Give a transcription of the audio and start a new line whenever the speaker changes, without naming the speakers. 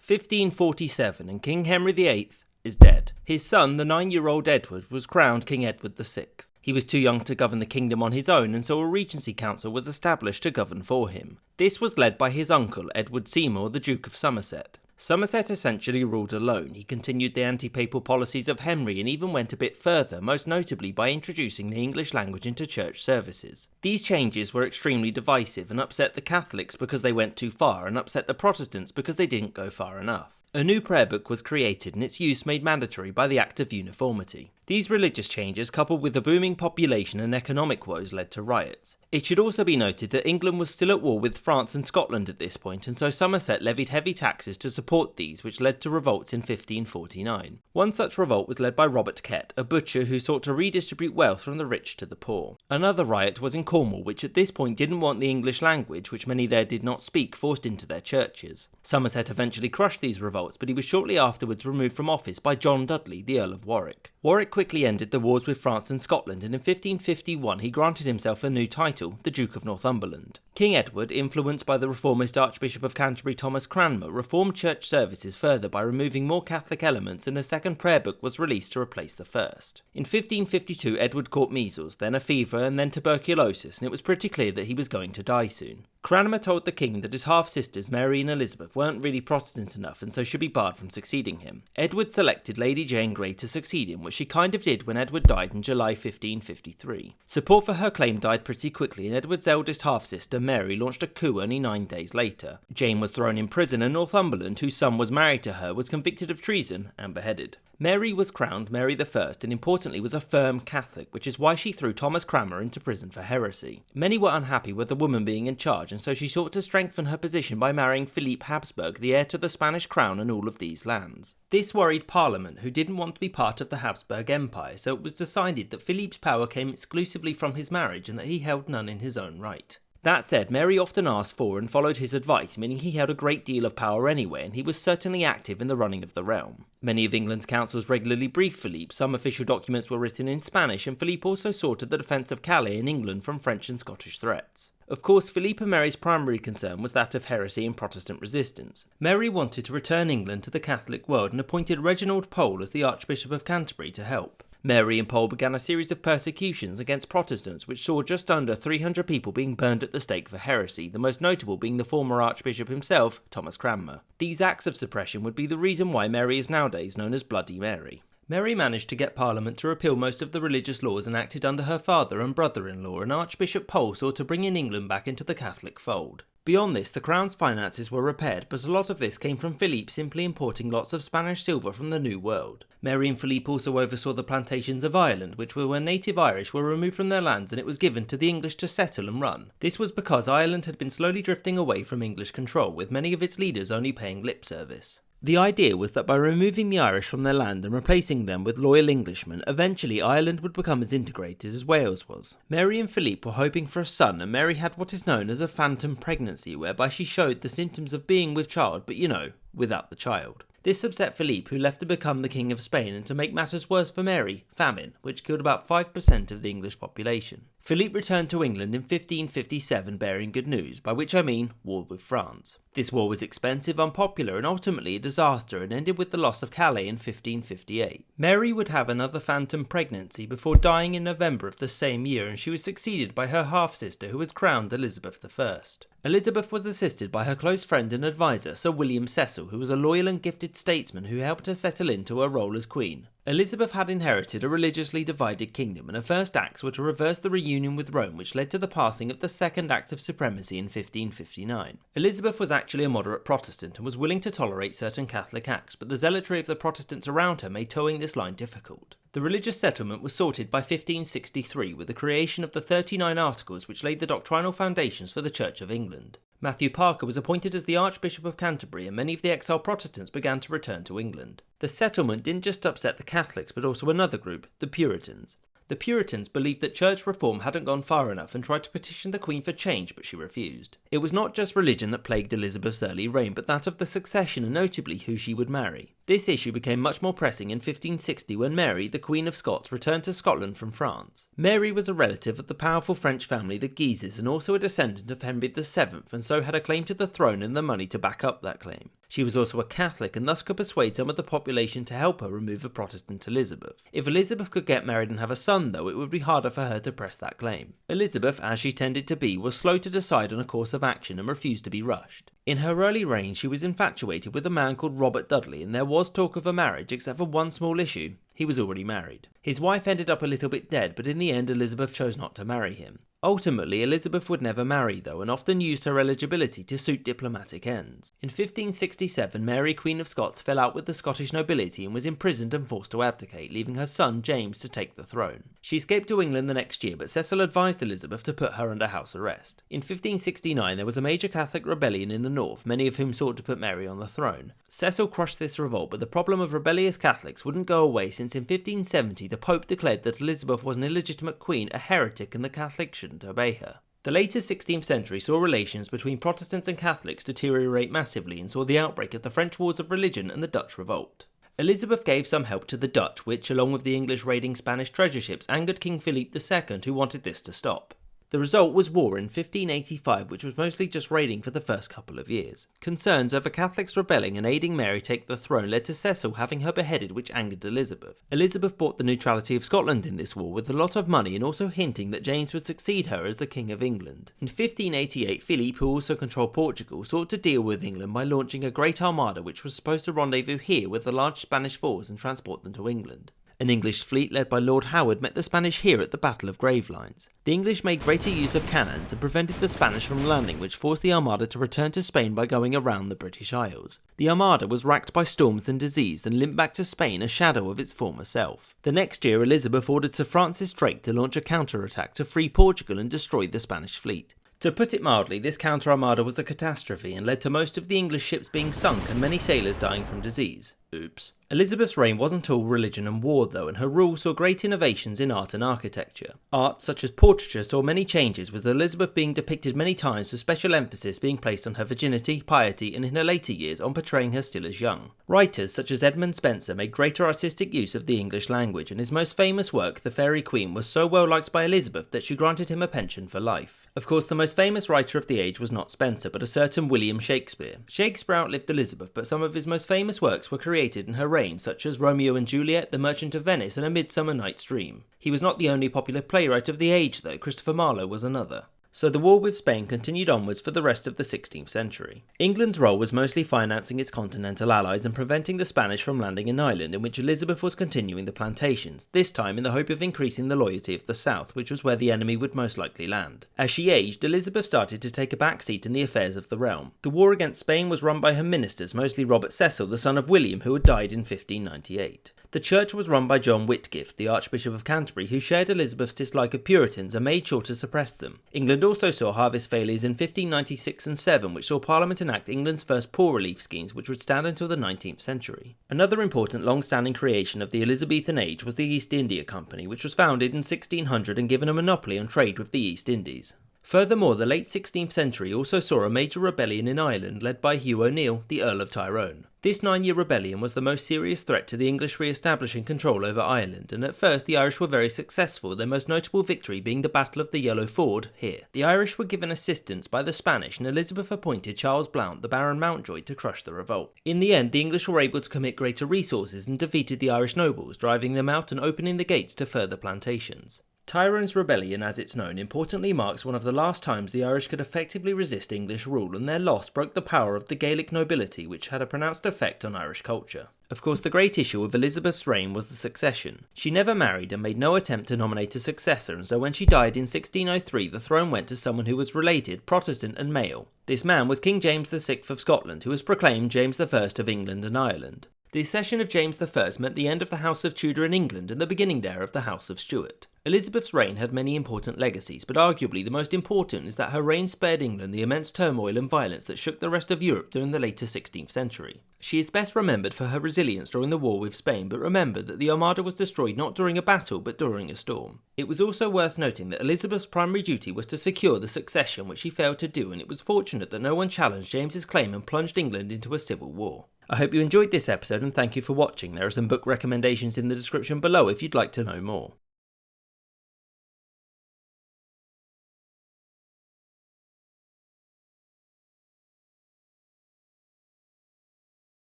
1547, and King Henry VIII is dead. His son, the 9-year-old Edward, was crowned King Edward VI. He was too young to govern the kingdom on his own, and so a regency council was established to govern for him. This was led by his uncle, Edward Seymour, the Duke of Somerset. Somerset essentially ruled alone. He continued the anti-papal policies of Henry and even went a bit further, most notably by introducing the English language into church services. These changes were extremely divisive and upset the Catholics because they went too far, and upset the Protestants because they didn't go far enough. A new prayer book was created and its use made mandatory by the Act of Uniformity. These religious changes, coupled with a booming population and economic woes, led to riots. It should also be noted that England was still at war with France and Scotland at this point, and so Somerset levied heavy taxes to support these, which led to revolts in 1549. One such revolt was led by Robert Kett, a butcher who sought to redistribute wealth from the rich to the poor. Another riot was in Cornwall, which at this point didn't want the English language, which many there did not speak, forced into their churches. Somerset eventually crushed these revolts, but he was shortly afterwards removed from office by John Dudley, the Earl of Warwick. Warwick quickly ended the wars with France and Scotland, and in 1551 he granted himself a new title, the Duke of Northumberland. King Edward, influenced by the reformist Archbishop of Canterbury Thomas Cranmer, reformed church services further by removing more Catholic elements, and a second prayer book was released to replace the first. In 1552 Edward caught measles, then a fever, and then tuberculosis, and it was pretty clear that he was going to die soon. Cranmer told the king that his half-sisters Mary and Elizabeth weren't really Protestant enough and so should be barred from succeeding him. Edward selected Lady Jane Grey to succeed him, which she kind of did when Edward died in July 1553. Support for her claim died pretty quickly, and Edward's eldest half-sister Mary launched a coup only 9 days later. Jane was thrown in prison, and Northumberland, whose son was married to her, was convicted of treason and beheaded. Mary was crowned Mary I and importantly was a firm Catholic, which is why she threw Thomas Cranmer into prison for heresy. Many were unhappy with the woman being in charge, and so she sought to strengthen her position by marrying Philippe Habsburg, the heir to the Spanish crown and all of these lands. This worried Parliament, who didn't want to be part of the Habsburg Empire, so it was decided that Philippe's power came exclusively from his marriage and that he held none in his own right. That said, Mary often asked for and followed his advice, meaning he held a great deal of power anyway, and he was certainly active in the running of the realm. Many of England's councils regularly briefed Philippe, some official documents were written in Spanish, and Philippe also sought the defence of Calais in England from French and Scottish threats. Of course, Philippe and Mary's primary concern was that of heresy and Protestant resistance. Mary wanted to return England to the Catholic world and appointed Reginald Pole as the Archbishop of Canterbury to help. Mary and Pole began a series of persecutions against Protestants which saw just under 300 people being burned at the stake for heresy, the most notable being the former Archbishop himself, Thomas Cranmer. These acts of suppression would be the reason why Mary is nowadays known as Bloody Mary. Mary managed to get Parliament to repeal most of the religious laws enacted under her father and brother-in-law, and Archbishop Pole sought to bring in England back into the Catholic fold. Beyond this, the crown's finances were repaired, but a lot of this came from Philippe simply importing lots of Spanish silver from the New World. Mary and Philippe also oversaw the plantations of Ireland, which were where native Irish were removed from their lands and it was given to the English to settle and run. This was because Ireland had been slowly drifting away from English control, with many of its leaders only paying lip service. The idea was that by removing the Irish from their land and replacing them with loyal Englishmen, eventually Ireland would become as integrated as Wales was. Mary and Philippe were hoping for a son, and Mary had what is known as a phantom pregnancy, whereby she showed the symptoms of being with child, but without the child. This upset Philippe, who left to become the King of Spain, and to make matters worse for Mary, famine, which killed about 5% of the English population. Philippe returned to England in 1557 bearing good news, by which I mean war with France. This war was expensive, unpopular, and ultimately a disaster, and ended with the loss of Calais in 1558. Mary would have another phantom pregnancy before dying in November of the same year, and she was succeeded by her half-sister, who was crowned Elizabeth I. Elizabeth was assisted by her close friend and advisor, Sir William Cecil, who was a loyal and gifted statesman who helped her settle into her role as queen. Elizabeth had inherited a religiously divided kingdom, and her first acts were to reverse the reunion with Rome, which led to the passing of the Second Act of Supremacy in 1559. Elizabeth was actually a moderate Protestant and was willing to tolerate certain Catholic acts, but the zealotry of the Protestants around her made towing this line difficult. The religious settlement was sorted by 1563 with the creation of the 39 Articles which laid the doctrinal foundations for the Church of England. Matthew Parker was appointed as the Archbishop of Canterbury, and many of the exiled Protestants began to return to England. The settlement didn't just upset the Catholics but also another group, the Puritans. The Puritans believed that church reform hadn't gone far enough and tried to petition the Queen for change, but she refused. It was not just religion that plagued Elizabeth's early reign, but that of the succession and notably who she would marry. This issue became much more pressing in 1560 when Mary, the Queen of Scots, returned to Scotland from France. Mary was a relative of the powerful French family the Guises and also a descendant of Henry VII, and so had a claim to the throne and the money to back up that claim. She was also a Catholic and thus could persuade some of the population to help her remove a Protestant Elizabeth. If Elizabeth could get married and have a son though, it would be harder for her to press that claim. Elizabeth, as she tended to be, was slow to decide on a course of action and refused to be rushed. In her early reign she was infatuated with a man called Robert Dudley, and there was talk of a marriage except for one small issue: he was already married. His wife ended up a little bit dead, but in the end Elizabeth chose not to marry him. Ultimately, Elizabeth would never marry though, and often used her eligibility to suit diplomatic ends. In 1567, Mary, Queen of Scots, fell out with the Scottish nobility and was imprisoned and forced to abdicate, leaving her son James to take the throne. She escaped to England the next year, but Cecil advised Elizabeth to put her under house arrest. In 1569, there was a major Catholic rebellion in the north, many of whom sought to put Mary on the throne. Cecil crushed this revolt, but the problem of rebellious Catholics wouldn't go away, since in 1570 the Pope declared that Elizabeth was an illegitimate queen, a heretic, and the Catholics shouldn't obey her. The later 16th century saw relations between Protestants and Catholics deteriorate massively and saw the outbreak of the French Wars of Religion and the Dutch Revolt. Elizabeth gave some help to the Dutch, which, along with the English raiding Spanish treasure ships, angered King Philip II, who wanted this to stop. The result was war in 1585, which was mostly just raiding for the first couple of years. Concerns over Catholics rebelling and aiding Mary take the throne led to Cecil having her beheaded, which angered Elizabeth. Elizabeth bought the neutrality of Scotland in this war with a lot of money, and also hinting that James would succeed her as the King of England. In 1588, Philip, who also controlled Portugal, sought to deal with England by launching a Great Armada which was supposed to rendezvous here with the large Spanish force and transport them to England. An English fleet led by Lord Howard met the Spanish here at the Battle of Gravelines. The English made greater use of cannons and prevented the Spanish from landing, which forced the Armada to return to Spain by going around the British Isles. The Armada was racked by storms and disease and limped back to Spain, a shadow of its former self. The next year, Elizabeth ordered Sir Francis Drake to launch a counterattack to free Portugal and destroy the Spanish fleet. To put it mildly, this counter-armada was a catastrophe and led to most of the English ships being sunk and many sailors dying from disease. Oops. Elizabeth's reign wasn't all religion and war though, and her rule saw great innovations in art and architecture. Art, such as portraiture, saw many changes, with Elizabeth being depicted many times with special emphasis being placed on her virginity, piety, and in her later years on portraying her still as young. Writers such as Edmund Spenser made greater artistic use of the English language, and his most famous work, The Fairy Queen, was so well liked by Elizabeth that she granted him a pension for life. Of course, the most famous writer of the age was not Spenser, but a certain William Shakespeare. Shakespeare outlived Elizabeth, but some of his most famous works were created in her reign, such as Romeo and Juliet, The Merchant of Venice, and A Midsummer Night's Dream. He was not the only popular playwright of the age though, Christopher Marlowe was another. So the war with Spain continued onwards for the rest of the 16th century. England's role was mostly financing its continental allies and preventing the Spanish from landing in Ireland, in which Elizabeth was continuing the plantations, this time in the hope of increasing the loyalty of the south, which was where the enemy would most likely land. As she aged, Elizabeth started to take a backseat in the affairs of the realm. The war against Spain was run by her ministers, mostly Robert Cecil, the son of William, who had died in 1598. The church was run by John Whitgift, the Archbishop of Canterbury, who shared Elizabeth's dislike of Puritans and made sure to suppress them. England also saw harvest failures in 1596 and 7, which saw Parliament enact England's first poor relief schemes, which would stand until the 19th century. Another important long-standing creation of the Elizabethan age was the East India Company, which was founded in 1600 and given a monopoly on trade with the East Indies. Furthermore, the late 16th century also saw a major rebellion in Ireland led by Hugh O'Neill, the Earl of Tyrone. This 9-year rebellion was the most serious threat to the English re-establishing control over Ireland, and at first the Irish were very successful, their most notable victory being the Battle of the Yellow Ford here. The Irish were given assistance by the Spanish, and Elizabeth appointed Charles Blount, the Baron Mountjoy, to crush the revolt. In the end, the English were able to commit greater resources and defeated the Irish nobles, driving them out and opening the gates to further plantations. Tyrone's rebellion, as it's known, importantly marks one of the last times the Irish could effectively resist English rule, and their loss broke the power of the Gaelic nobility, which had a pronounced effect on Irish culture. Of course, the great issue of Elizabeth's reign was the succession. She never married and made no attempt to nominate a successor, and so when she died in 1603, the throne went to someone who was related, Protestant and male. This man was King James VI of Scotland, who was proclaimed James I of England and Ireland. The accession of James I meant the end of the House of Tudor in England and the beginning there of the House of Stuart. Elizabeth's reign had many important legacies, but arguably the most important is that her reign spared England the immense turmoil and violence that shook the rest of Europe during the later 16th century. She is best remembered for her resilience during the war with Spain, but remember that the Armada was destroyed not during a battle but during a storm. It was also worth noting that Elizabeth's primary duty was to secure the succession, which she failed to do, and it was fortunate that no one challenged James's claim and plunged England into a civil war. I hope you enjoyed this episode and thank you for watching. There are some book recommendations in the description below if you'd like to know more.